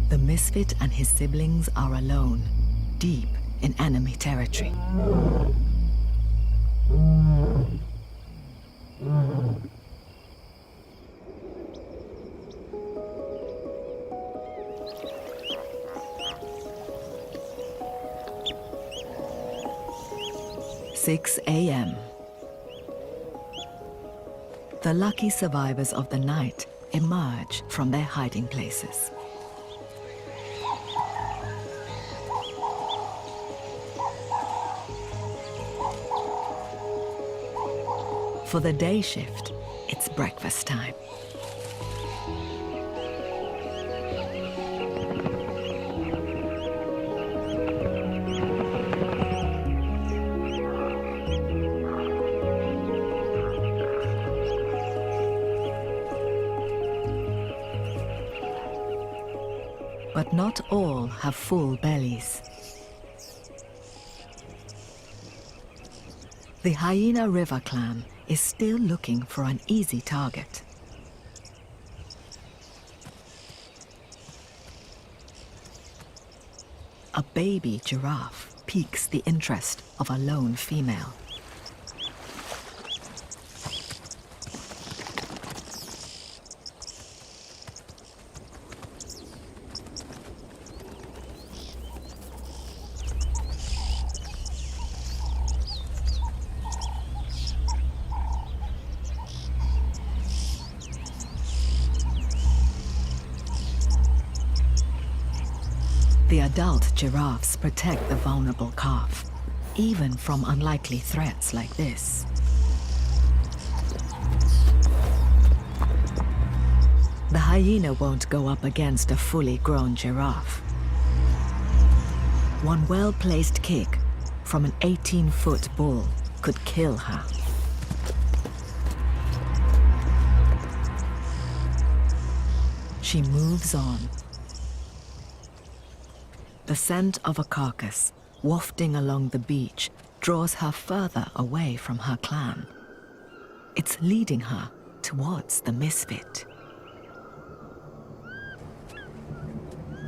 The Misfit and his siblings are alone, deep in enemy territory. "6 a.m. The lucky survivors of the night emerge from their hiding places. For the day shift, it's breakfast time. But not all have full bellies. The Hyena River clan is still looking for an easy target. A baby giraffe piques the interest of a lone female. The adult giraffes protect the vulnerable calf, even from unlikely threats like this. The hyena won't go up against a fully grown giraffe. One well-placed kick from an 18-foot bull could kill her. She moves on. The scent of a carcass, wafting along the beach, draws her further away from her clan. It's leading her towards the Misfit.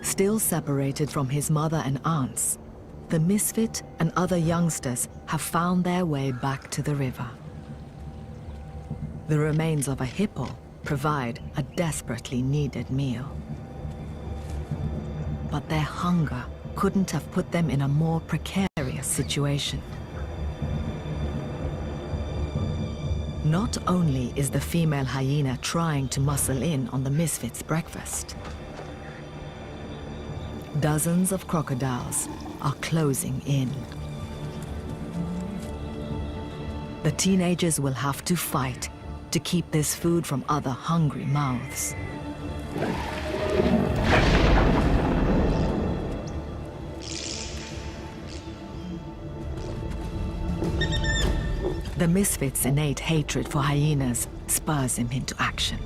Still separated from his mother and aunts, the Misfit and other youngsters have found their way back to the river. The remains of a hippo provide a desperately needed meal. But their hunger couldn't have put them in a more precarious situation. Not only is the female hyena trying to muscle in on the Misfit's breakfast, dozens of crocodiles are closing in. The teenagers will have to fight to keep this food from other hungry mouths. The Misfit's innate hatred for hyenas spurs him into action.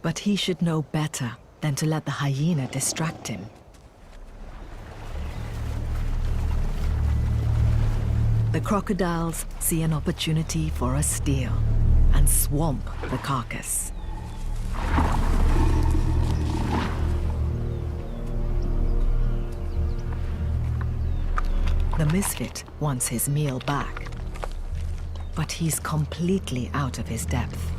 But he should know better than to let the hyena distract him. The crocodiles see an opportunity for a steal and swamp the carcass. The Misfit wants his meal back, but he's completely out of his depth.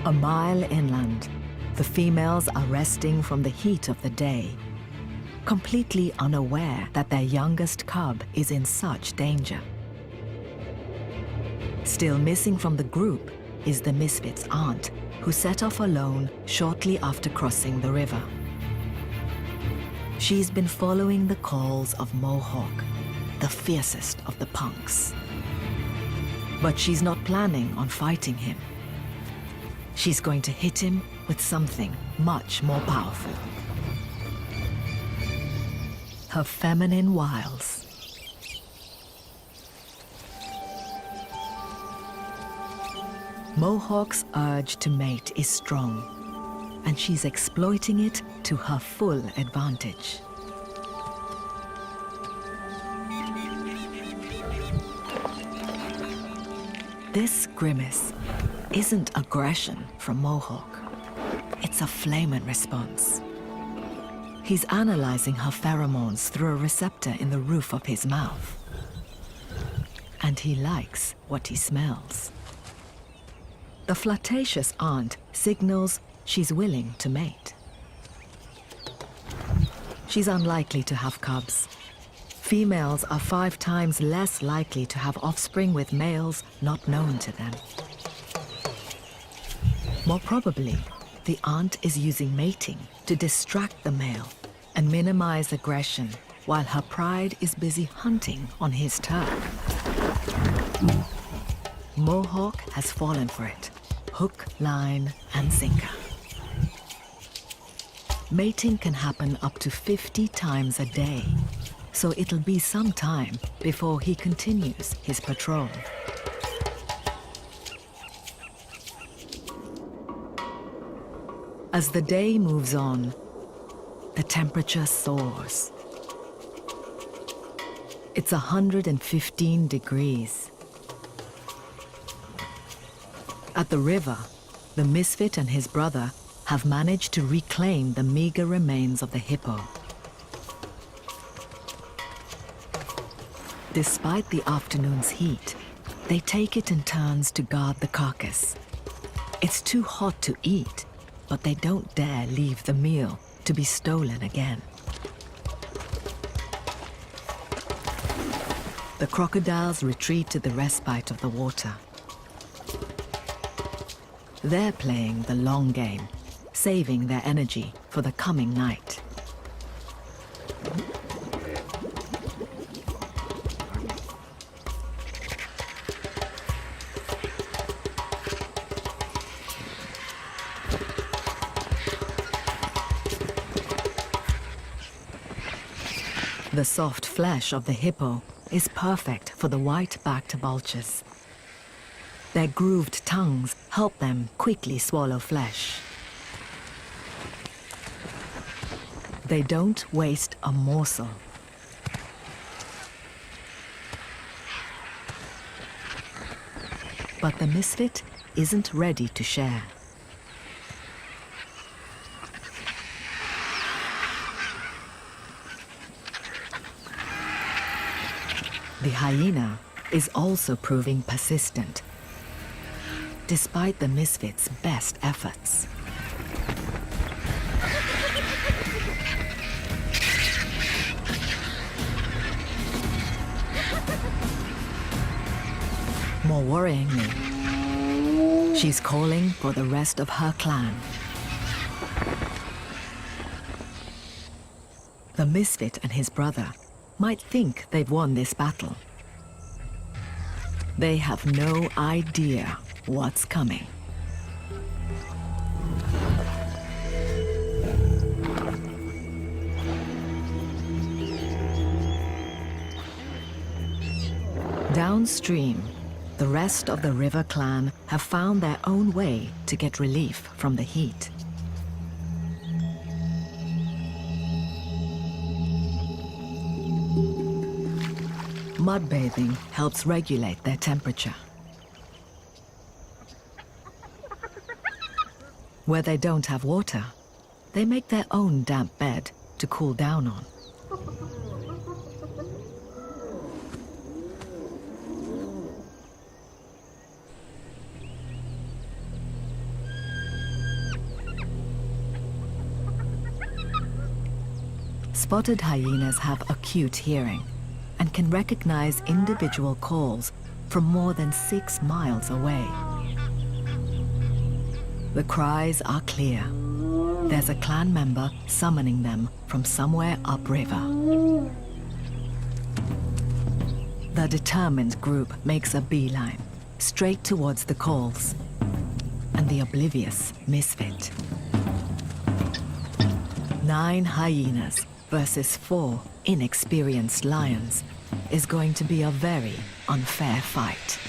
A mile inland, the females are resting from the heat of the day, completely unaware that their youngest cub is in such danger. Still missing from the group is the Misfit's aunt, who set off alone shortly after crossing the river. She's been following the calls of Mohawk, the fiercest of the punks. But she's not planning on fighting him. She's going to hit him with something much more powerful. Her feminine wiles Mohawk's urge to mate is strong, and she's exploiting it to her full advantage. This grimace isn't aggression from Mohawk. It's a flamin' response. He's analyzing her pheromones through a receptor in the roof of his mouth. And he likes what he smells. The flirtatious aunt signals she's willing to mate. She's unlikely to have cubs. Females are 5 times less likely to have offspring with males not known to them. More probably, the aunt is using mating to distract the male and minimize aggression while her pride is busy hunting on his turf. Mohawk has fallen for it, hook, line, and sinker. Mating can happen up to 50 times a day, so it'll be some time before he continues his patrol. As the day moves on, the temperature soars. It's 115 degrees. At the river, the Misfit and his brother have managed to reclaim the meager remains of the hippo. Despite the afternoon's heat, they take it in turns to guard the carcass. It's too hot to eat, but they don't dare leave the meal to be stolen again. The crocodiles retreat to the respite of the water. They're playing the long game, saving their energy for the coming night. The soft flesh of the hippo is perfect for the white-backed vultures. Their grooved tongues help them quickly swallow flesh. They don't waste a morsel. But the Misfit isn't ready to share. The hyena is also proving persistent, despite the Misfit's best efforts. More worryingly, she's calling for the rest of her clan. The Misfit and his brother might think they've won this battle. They have no idea what's coming. Downstream, the rest of the river clan have found their own way to get relief from the heat. Mud bathing helps regulate their temperature. Where they don't have water, they make their own damp bed to cool down on. Spotted hyenas have acute hearing and can recognize individual calls from more than 6 miles away. The cries are clear. There's a clan member summoning them from somewhere upriver. The determined group makes a beeline, straight towards the calls, and the oblivious Misfit. 9 hyenas versus 4 inexperienced lions is going to be a very unfair fight.